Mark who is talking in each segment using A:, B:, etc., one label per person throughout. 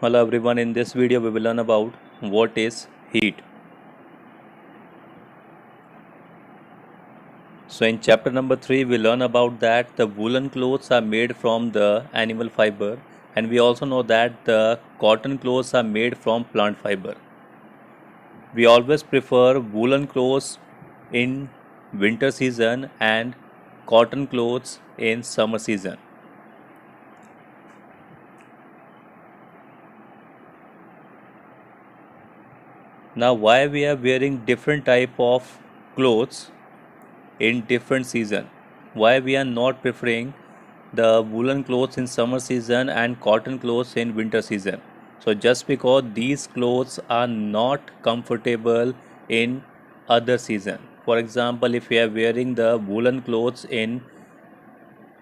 A: Hello everyone, in this video we will learn about what is heat. So in chapter number 3 we learn about that the woolen clothes are made from the animal fiber, and we also know that the cotton clothes are made from plant fiber. We always prefer woolen clothes in winter season and cotton clothes in summer season. Now why we are wearing different type of clothes in different season? Why we are not preferring the woolen clothes in summer season and cotton clothes in winter season? So just because these clothes are not comfortable in other season. For example, if we are wearing the woolen clothes in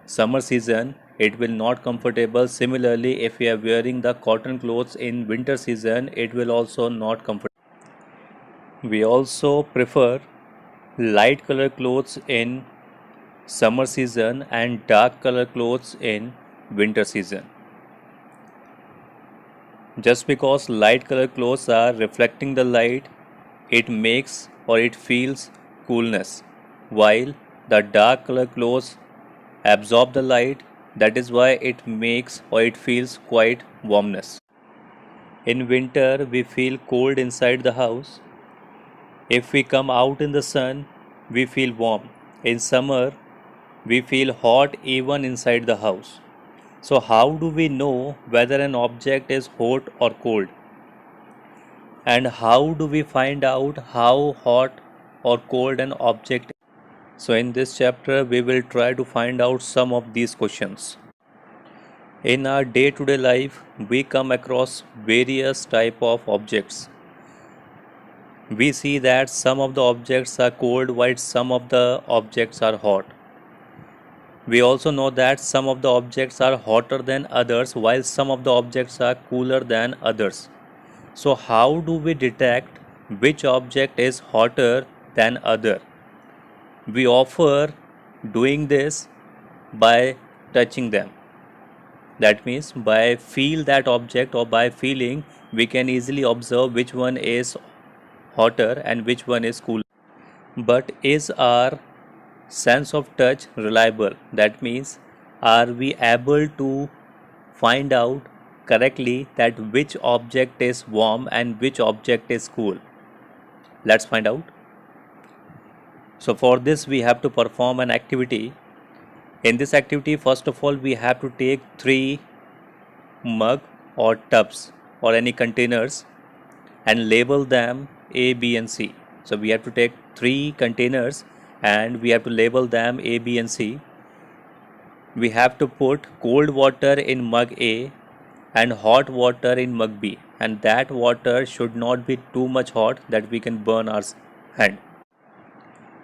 A: summer season, it will not comfortable. Similarly, if we are wearing the cotton clothes in winter season, it will also not comfortable. We also prefer light color clothes in summer season and dark color clothes in winter season. Just because light color clothes are reflecting the light, it makes or it feels coolness, while the dark color clothes absorb the light, that is why it makes or it feels quite warmness. In winter we feel cold inside the house. If we come out in the sun, we feel warm. In summer we feel hot even inside the house. So how do we know whether an object is hot or cold? And how do we find out how hot or cold an object is? So in this chapter we will try to find out some of these questions. In our day-to-day life we come across various type of objects. We see that some of the objects are cold while some of the objects are hot. We also know that some of the objects are hotter than others while some of the objects are cooler than others. So how do we detect which object is hotter than other? We offer doing this by touching them. That means by feel that object or by feeling we can easily observe which one is hotter and which one is cooler. But is our sense of touch reliable? That means are we able to find out correctly that which object is warm and which object is cool? Let's find out. So for this we have to perform an activity. In this activity, first of all we have to take 3 mug or tubs or any containers and label them A, B and C. So we have to take 3 containers and we have to label them A, B and C. We have to put cold water in mug A and hot water in mug B, and that water should not be too much hot that we can burn our hand.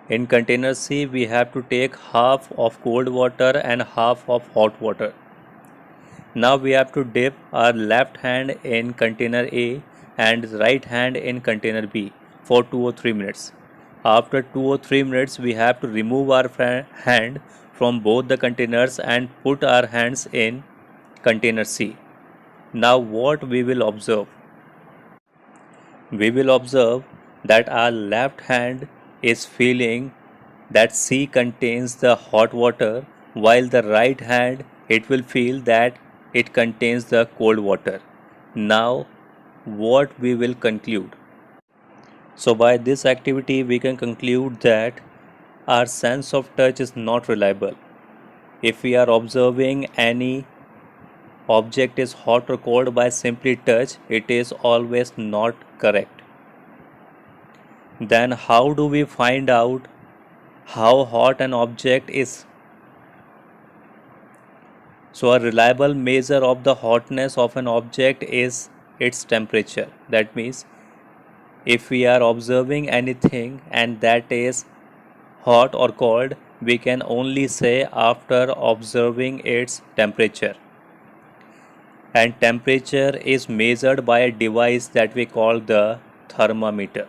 A: In container C we have to take half of cold water and half of hot water. Now we have to dip our left hand in container A and right hand in container B for 2 or 3 minutes. After 2 or 3 minutes we have to remove our hand from both the containers and put our hands in container C. Now what we will observe? We will observe that our left hand is feeling that C contains the hot water, while the right hand it will feel that it contains the cold water. Now what we will conclude? So by this activity we can conclude that our sense of touch is not reliable. If we are observing any object is hot or cold by simply touch, it is always not correct. Then how do we find out how hot an object is? So a reliable measure of the hotness of an object is its temperature. That means if we are observing anything and that is hot or cold, we can only say after observing its temperature. And temperature is measured by a device that we call the thermometer.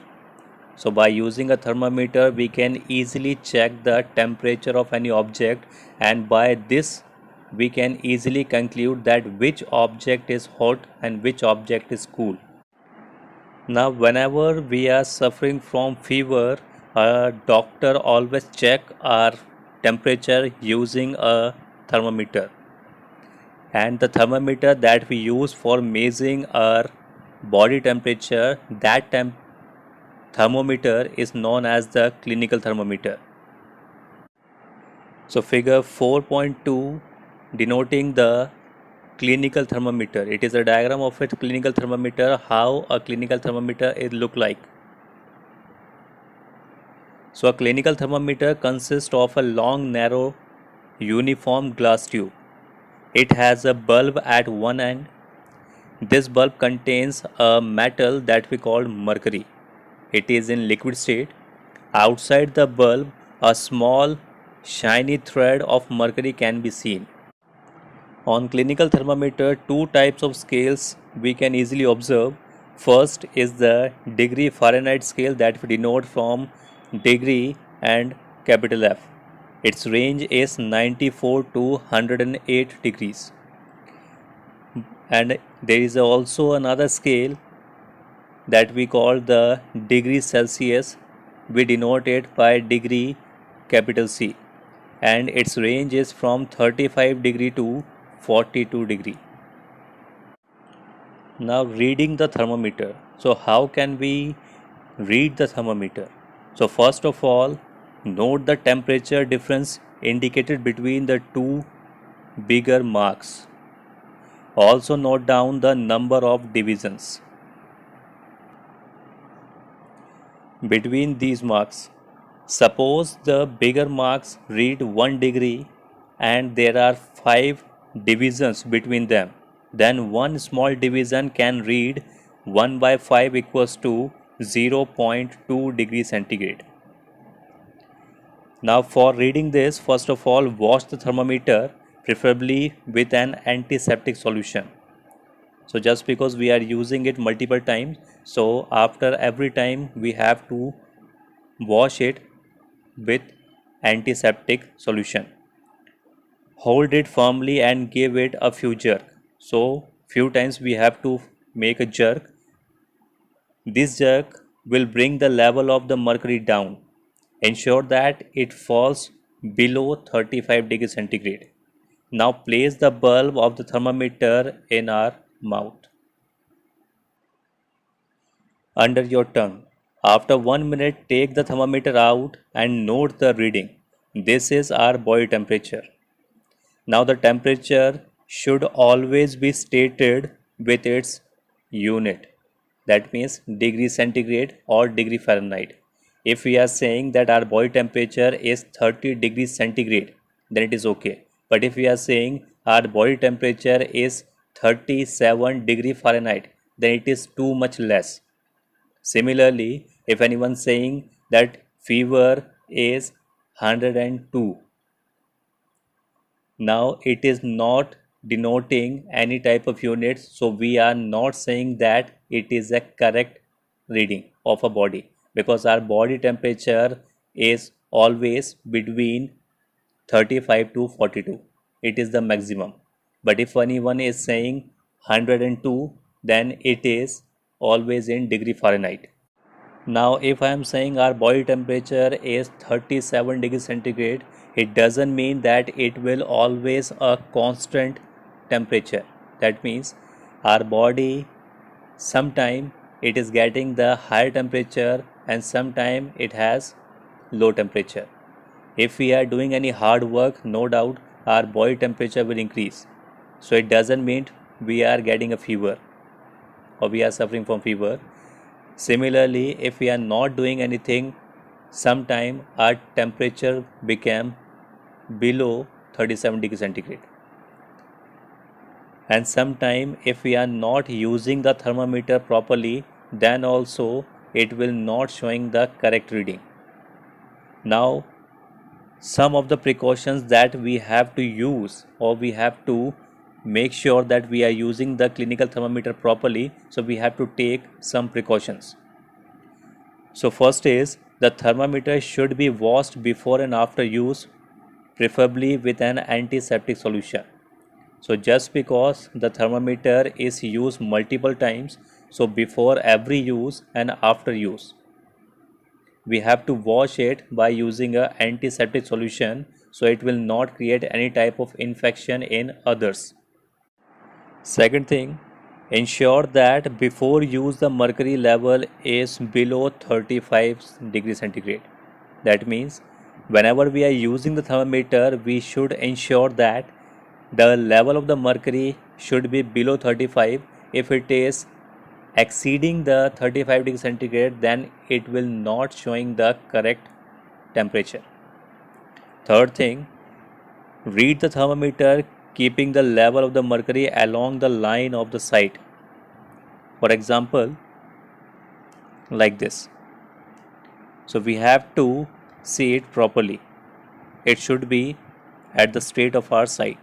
A: So by using a thermometer we can easily check the temperature of any object, and by this we can easily conclude that which object is hot and which object is cool. Now, whenever we are suffering from fever, a doctor always check our temperature using a thermometer. And the thermometer that we use for measuring our body temperature, that thermometer is known as the clinical thermometer. So figure 4.2 denoting the clinical thermometer. It is a diagram of a clinical thermometer, how a clinical thermometer is look like. So a clinical thermometer consists of a long, narrow, uniform glass tube. It has a bulb at one end. This bulb contains a metal that we call mercury. It is in liquid state. Outside the bulb, a small shiny thread of mercury can be seen. On clinical thermometer, two types of scales we can easily observe. First is the degree Fahrenheit scale that we denote from degree and capital F. Its range is 94 to 108 degrees. And there is also another scale that we call the degree Celsius. We denote it by degree capital C, and its range is from 35 degree to 42 degree. Now reading the thermometer. So how can we read the thermometer? So first of all, note the temperature difference indicated between the two bigger marks. Also note down the number of divisions between these marks. Suppose the bigger marks read 1 degree and there are 5 divisions between them. Then one small division can read 1 by 5 equals to 0.2 degrees centigrade. Now for reading this, first of all, wash the thermometer, preferably with an antiseptic solution. So just because we are using it multiple times, so after every time we have to wash it with antiseptic solution. Hold it firmly and give it a few jerk. So few times we have to make a jerk. This jerk will bring the level of the mercury down. Ensure that it falls below 35 degrees centigrade. Now place the bulb of the thermometer in our mouth, under your tongue. After 1 minute, take the thermometer out and note the reading. This is our body temperature. Now the temperature should always be stated with its unit. That means degree centigrade or degree Fahrenheit. If we are saying that our body temperature is 30 degrees centigrade, then it is okay. But if we are saying our body temperature is 37 degree Fahrenheit, then it is too much less. Similarly, if anyone saying that fever is 102, now it is not denoting any type of units, so we are not saying that it is a correct reading of a body, because our body temperature is always between 35 to 42. It is the maximum. But if anyone is saying 102, then it is always in degree Fahrenheit. Now if I am saying our body temperature is 37 degrees centigrade, it doesn't mean that it will always a constant temperature. That means our body sometime it is getting the higher temperature and sometime it has low temperature. If we are doing any hard work, no doubt our body temperature will increase. So it doesn't mean we are getting a fever or we are suffering from fever. Similarly, if we are not doing anything, sometime our temperature became below 37 degrees centigrade. And sometime if we are not using the thermometer properly, then also it will not showing the correct reading. Now some of the precautions that we have to use, or we have to make sure that we are using the clinical thermometer properly, so we have to take some precautions. So first is the thermometer should be washed before and after use, preferably with an antiseptic solution. So just because the thermometer is used multiple times, so before every use and after use, we have to wash it by using a antiseptic solution so it will not create any type of infection in others. Second thing, ensure that before use the mercury level is below 35 degrees centigrade. That means whenever we are using the thermometer, we should ensure that the level of the mercury should be below 35. If it is exceeding the 35 degrees centigrade, then it will not showing the correct temperature. Third thing, read the thermometer keeping the level of the mercury along the line of the site. For example, like this. So we have to see it properly. It should be at the straight of our site.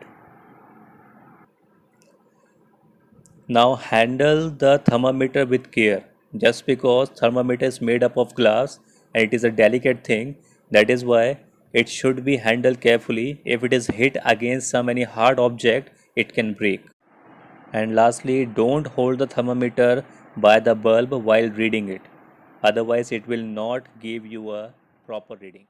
A: Now handle the thermometer with care. Just because thermometer is made up of glass and it is a delicate thing, that is why it should be handled carefully. If it is hit against some any hard object, it can break. And lastly, don't hold the thermometer by the bulb while reading it. Otherwise, it will not give you a proper reading.